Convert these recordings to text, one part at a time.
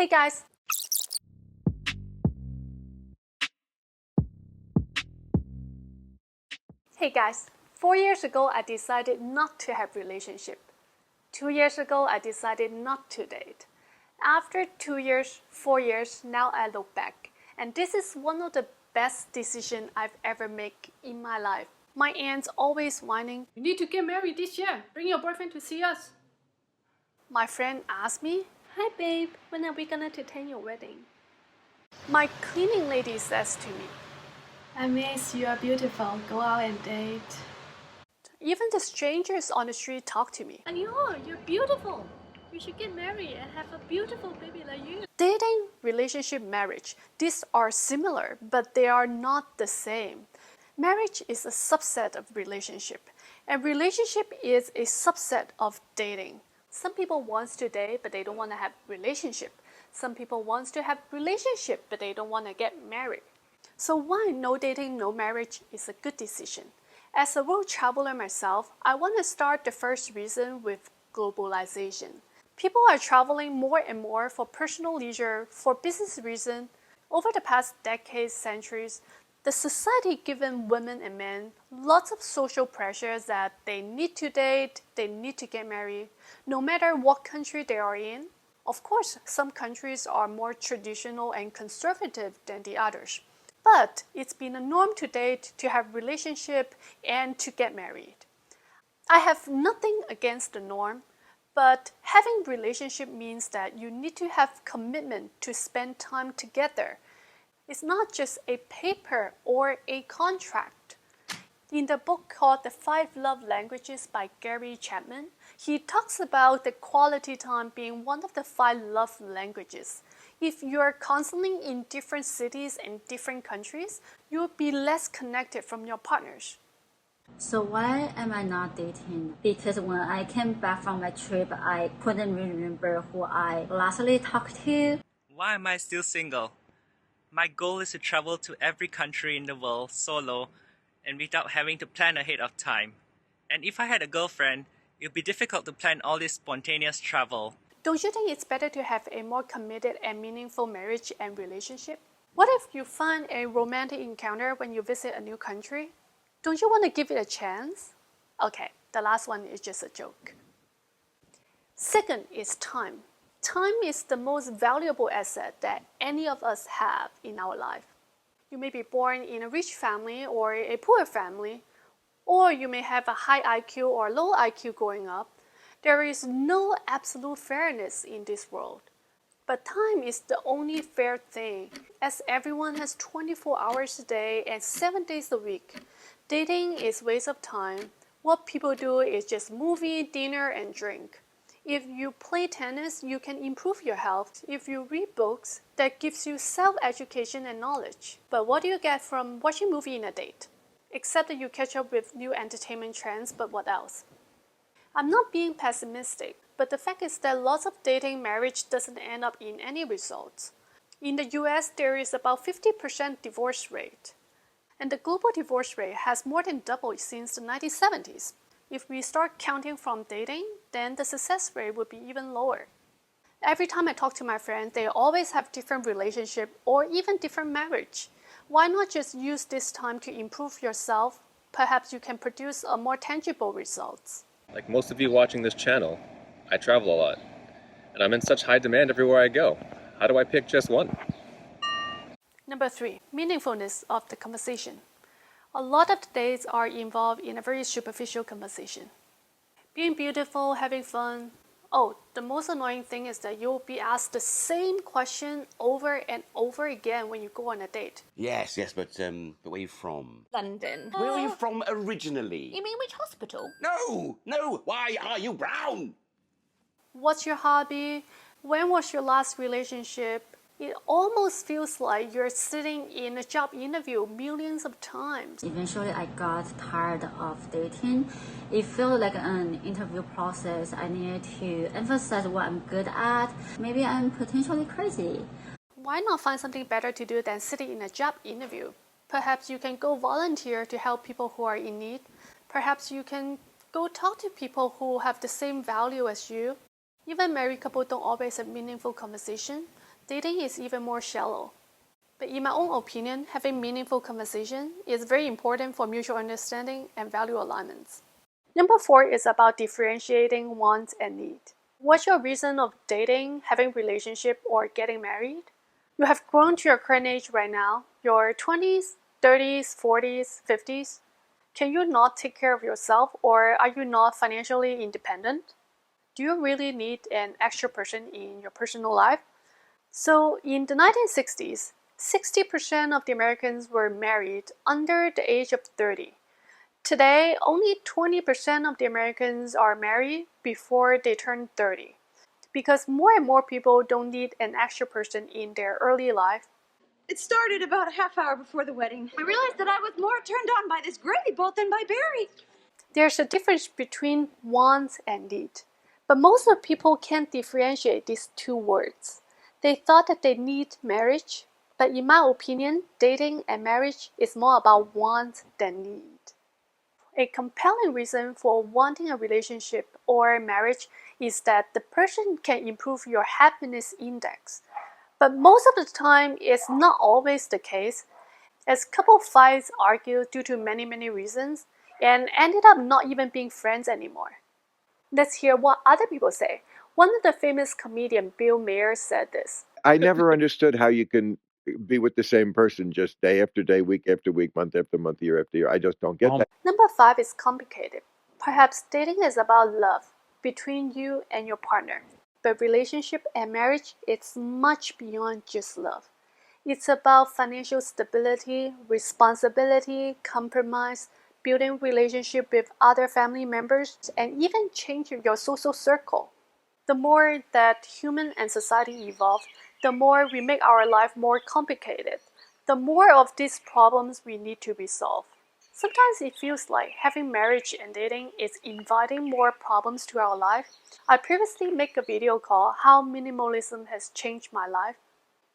Hey guys! Hey guys, 4 years ago I decided not to have relationship. 2 years ago I decided not to date. After 2 years, 4 years, now I look back. And this is one of the best decisions I've ever made in my life. My aunt's always whining, "You need to get married this year. Bring your boyfriend to see us." my friend asked me, "Hi babe, when are we gonna attend your wedding?" My cleaning lady says to me, "I miss you are beautiful. Go out and date." even the strangers on the street talk to me. And you're beautiful. You should get married and have a beautiful baby like you. Dating, relationship, marriage, these are similar, but they are not the same. Marriage is a subset of relationship, and relationship is a subset of dating. Some people want to date, but they don't want to have relationship. Some people want to have relationship, but they don't want to get married. So why no dating, no marriage is a good decision? As a world traveler myself, I want to start the first reason with globalization. People are traveling more and more for personal leisure, for business reasons. Over the past decades, centuries, the society given women and men lots of social pressures that they need to date, they need to get married, no matter what country they are in. Of course, some countries are more traditional and conservative than the others. But it's been a norm to date, to have relationship, and to get married. I have nothing against the norm, but having relationship means that you need to have commitment to spend time together. It's not just a paper or a contract. In the book called The 5 Love Languages by Gary Chapman, he talks about the quality time being one of the 5 love languages. If you're constantly in different cities and different countries, you'll be less connected from your partners. So why am I not dating? Because when I came back from my trip, I couldn't remember who I lastly talked to. Why am I still single? My goal is to travel to every country in the world solo and without having to plan ahead of time. And if I had a girlfriend, it would be difficult to plan all this spontaneous travel. Don't you think it's better to have a more committed and meaningful marriage and relationship? What if you find a romantic encounter when you visit a new country? Don't you want to give it a chance? Okay, the last one is just a joke. Second is time. Time is the most valuable asset that any of us have in our life. You may be born in a rich family or a poor family, or you may have a high IQ or low IQ growing up. There is no absolute fairness in this world. But time is the only fair thing, as everyone has 24 hours a day and 7 days a week. Dating is waste of time. What people do is just movie, dinner, and drink. If you play tennis, you can improve your health. If you read books, that gives you self-education and knowledge. But what do you get from watching a movie in a date? Except that you catch up with new entertainment trends, but what else? I'm not being pessimistic, but the fact is that lots of dating marriage doesn't end up in any results. In the US, there is about 50% divorce rate. And the global divorce rate has more than doubled since the 1970s. If we start counting from dating, then the success rate would be even lower. Every time I talk to my friends, they always have different relationship or even different marriage. Why not just use this time to improve yourself? Perhaps you can produce a more tangible results. Like most of you watching this channel, I travel a lot, and I'm in such high demand everywhere I go. How do I pick just one? Number 3, meaningfulness of the conversation. A lot of the dates are involved in a very superficial conversation. Being beautiful, having fun. Oh, the most annoying thing is that you'll be asked the same question over and over again when you go on a date. Yes, but where are you from? London. Where are you from originally? You mean which hospital? No, why are you brown? What's your hobby? When was your last relationship? It almost feels like you're sitting in a job interview millions of times. Eventually, I got tired of dating. It felt like an interview process. I needed to emphasize what I'm good at. Maybe I'm potentially crazy. Why not find something better to do than sitting in a job interview? Perhaps you can go volunteer to help people who are in need. Perhaps you can go talk to people who have the same value as you. Even married couples don't always have meaningful conversation. dating is even more shallow. But in my own opinion, having meaningful conversation is very important for mutual understanding and value alignments. Number 4 is about differentiating wants and need. What's your reason of dating, having relationship, or getting married? You have grown to your current age right now, your 20s, 30s, 40s, 50s. Can you not take care of yourself, or are you not financially independent? Do you really need an extra person in your personal life? So in the 1960s, 60% of the Americans were married under the age of 30. Today, only 20% of the Americans are married before they turn 30. Because more and more people don't need an extra person in their early life. It started about a half hour before the wedding. I realized that I was more turned on by this gravy boat than by Barry. There's a difference between wants and need. But most of the people can't differentiate these two words. They thought that they need marriage, but in my opinion, dating and marriage is more about want than need. A compelling reason for wanting a relationship or marriage is that the person can improve your happiness index. But most of the time, it's not always the case, as couple fights argue due to many reasons and ended up not even being friends anymore. Let's hear what other people say. One of the famous comedian, Bill Maher, said this. I never understood how you can be with the same person just day after day, week after week, month after month, year after year. I just don't get that. Number 5 is complicated. Perhaps dating is about love between you and your partner. But relationship and marriage, it's much beyond just love. It's about financial stability, responsibility, compromise, building relationship with other family members, and even changing your social circle. The more that human and society evolve, the more we make our life more complicated, the more of these problems we need to resolve. Sometimes it feels like having marriage and dating is inviting more problems to our life. I previously made a video called How Minimalism Has Changed My Life.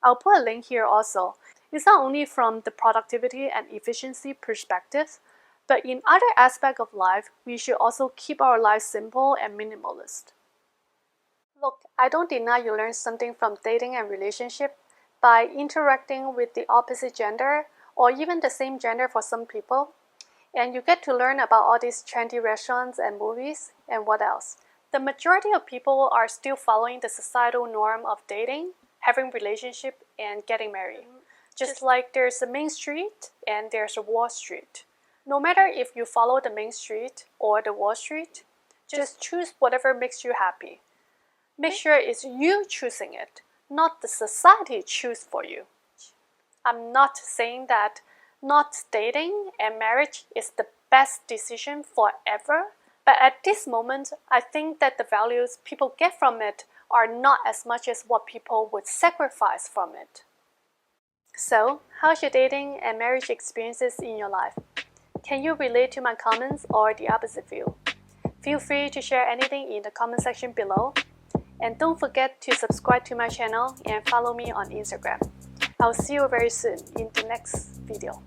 I'll put a link here also. It's not only from the productivity and efficiency perspective, but in other aspects of life, we should also keep our lives simple and minimalist. Look, I don't deny you learn something from dating and relationship by interacting with the opposite gender or even the same gender for some people. And you get to learn about all these trendy restaurants and movies and what else. The majority of people are still following the societal norm of dating, having relationship, and getting married. Just like there's a Main Street and there's a Wall Street. No matter if you follow the Main Street or the Wall Street, just choose whatever makes you happy. Make sure it's you choosing it, not the society choose for you. I'm not saying that not dating and marriage is the best decision forever, but at this moment, I think that the values people get from it are not as much as what people would sacrifice from it. So, how's your dating and marriage experiences in your life? Can you relate to my comments or the opposite view? Feel free to share anything in the comment section below. And don't forget to subscribe to my channel and follow me on Instagram. I'll see you very soon in the next video.